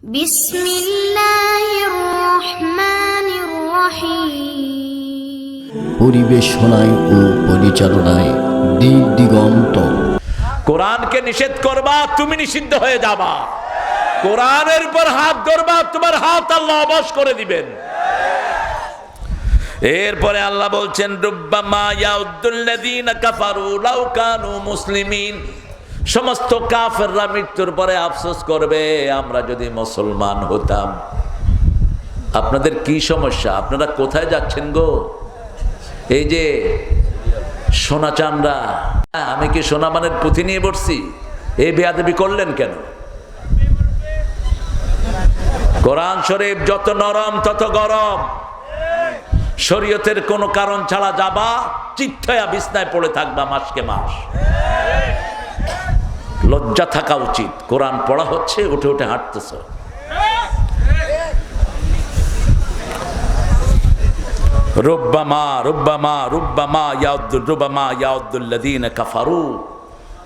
বিসমিল্লাহির রহমানির রহিম। পরিবেশনায় ও পরিচালনায় দিক দিগন্ত। কোরআনকে নিষেধ করবা, তুমি নিষিদ্ধ হয়ে যাবা। কোরআনের উপর হাত ধরবা, তোমার হাত আল্লাহ অবশ করে দিবেন। এরপরে আল্লাহ বলছেন, রুব্বামা ইয়াউদ্দুল্লাযীনা কাফারু লাউ কানু মুসলিমিন। সমস্ত কাফেররা মৃত্যুর পরে আফসোস করবে, আমরা যদি মুসলমান হতাম। আপনাদের কি সমস্যা? আপনারা কোথায় যাচ্ছেন গো? এই যে সোনা চামড়া, আমি কি সোনা মানের পুঁথি নিয়ে বসছি? এই বেয়াদবি করলেন কেন? কোরআন শরীফ যত নরম তত গরম। শরীয়তের কোনো কারণ ছাড়া যাবা, চিত্তয়া বিছনায় পড়ে থাকবা মাসকে মাস। লজ্জা থাকা উচিত। কোরআন পড়া হচ্ছে, উঠে উঠে হাঁটতেছ। রুব্বামা রুব্বামা রুব্বামা রুব্বামা ইয়াউদ্দুল্লাযীনা কাফারু।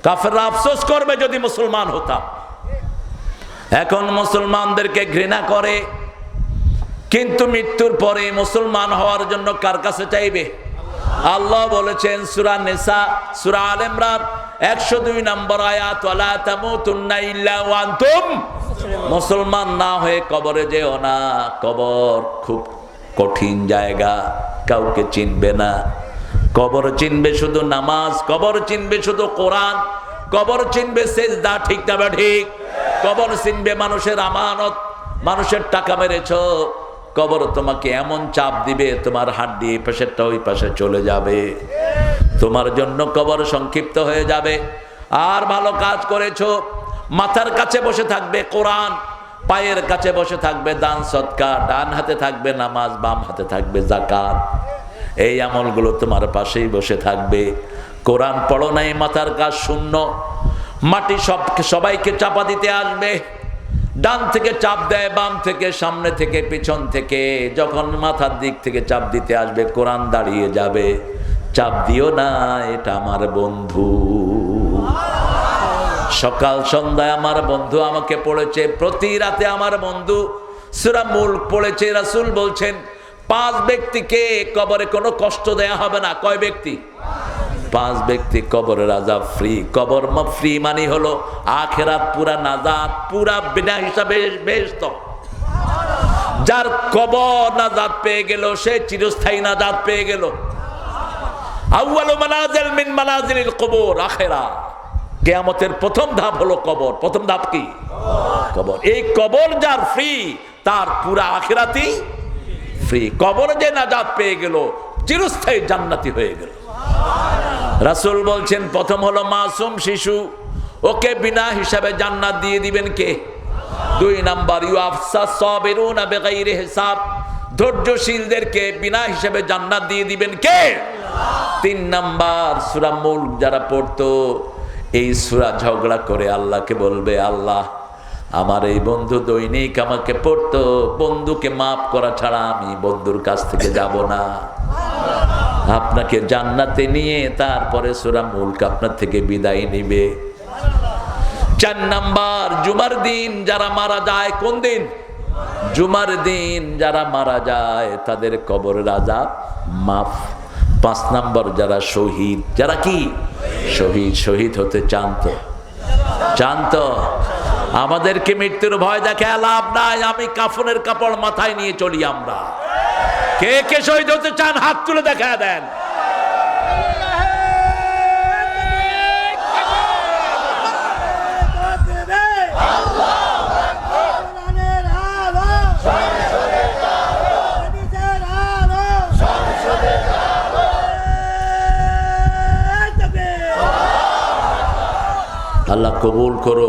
কাফেররা আফসোস করবে যদি মুসলমান হতাম। এখন মুসলমানদেরকে ঘৃণা করে, কিন্তু মৃত্যুর পরে মুসলমান হওয়ার জন্য কার কাছে চাইবে? আল্লাহ বলেছেন সূরা নিসা, সূরা আলে ইমরান 102 নম্বর আয়াত, ওয়ালা তামুতুন্না ইল্লা ওয়া আনতুম। মুসলমান না হয়ে কবরে যেও না। কবর খুব কঠিন জায়গা, কাউকে চিনবে না। কবর চিনবে শুধু নামাজ, কবর চিনবে শুধু কোরআন, কবর চিনবে সেজদা, ঠিক না বা ঠিক? কবর চিনবে মানুষের আমানত, মানুষের টাকা মেরেছো। কবর তোমাকে এমন চাপ দিবে, তোমার হাড্ডি এই পাশেরটা ওই পাশে চলে যাবে। তোমার জন্য কবর সংক্ষিপ্ত হয়ে যাবে। আর ভালো কাজ করেছো, মাথার কাছে বসে থাকবে কোরআন, পায়ের কাছে বসে থাকবে দান সদকা, ডান হাতে থাকবে নামাজ, বাম হাতে থাকবে যাকাত। এই আমলগুলো তোমার পাশেই বসে থাকবে। কোরআন পড়ো নাই, মাথার কাজ শূন্য। মাটি সবাইকে চাপা দিতে আসবে। ডান থেকে চাপ দেয়, বাম থেকে, সামনে থেকে, পিছন থেকে। যখন মাথার দিক থেকে চাপ দিতে আসবে, কোরআন দাঁড়িয়ে যাবে। চাপ দিও না, এটা আমার বন্ধু। সকাল সন্ধ্যায় আমার বন্ধু আমাকে পড়েছে, প্রতি রাতে আমার বন্ধু সূরা মুলক পড়েছে। রাসূল বলছেন 5 ব্যক্তিকে কবরে কোনো কষ্ট দেয়া হবে না। কয় ব্যক্তি? 5 ব্যক্তি কবরের আযাব ফ্রি। কবর ফ্রি মানে হলো আখিরাত পুরা নাজাত, পুরা বিনা হিসাবে বেহেশত। যার কবর নাজাত পেয়ে গেল, সে চিরস্থায়ী নাজাত পেয়ে গেল। আউয়ালু মানাজিল মিন মানাজিলিল কুবুর, আখিরাত। কিয়ামতের প্রথম ধাপ হলো কবর। প্রথম ধাপ কি? কবর। এই কবর যার ফ্রি, তার পুরা আখিরাতই ফ্রি। কবর যে নাজাত পেয়ে গেল, চিরস্থায়ী জান্নাতি হয়ে গেল। রাসূল বলছেন প্রথম হলো মাসুম শিশু, ওকে বিনা হিসাবে জান্নাত দিয়ে দিবেন কে? 2 নাম্বার ইউআফসাস সাবিরুনা বিগাইরি হিসাব, ধৈর্যশীলদেরকে বিনা হিসাবে জান্নাত দিয়ে দিবেন কে? 3 নাম্বার সূরা মুলক যারা পড়তো, এই সূরা ঝগড়া করে আল্লাহকে বলবে, আল্লাহ আমার এই বন্ধু দৈনিক আমাকে পড়তো, বন্ধুকে মাফ করা ছাড়া আমি বন্ধুর কাছ থেকে যাব না। আপনাকে জান্নাতে নিয়ে তারপরে সূরা মুলক আপনার থেকে বিদায় নিবে। 4 নাম্বার জুমার দিন যারা মারা যায়। কোন দিন? জুমার দিন যারা মারা যায় তাদের কবরের আযাব মাফ। 5 নাম্বার যারা শহীদ। যারা কি? শহীদ। শহীদ হতে চান তো? চান তো? আমাদেরকে মৃত্যুর ভয় দেখে লাভ নাই। আমি কাফনের কাপড় মাথায় নিয়ে চলি। আমরা কে কে শহীদ হতে চান হাত তুলে দেখা দেন। আল্লাহ কবুল করো।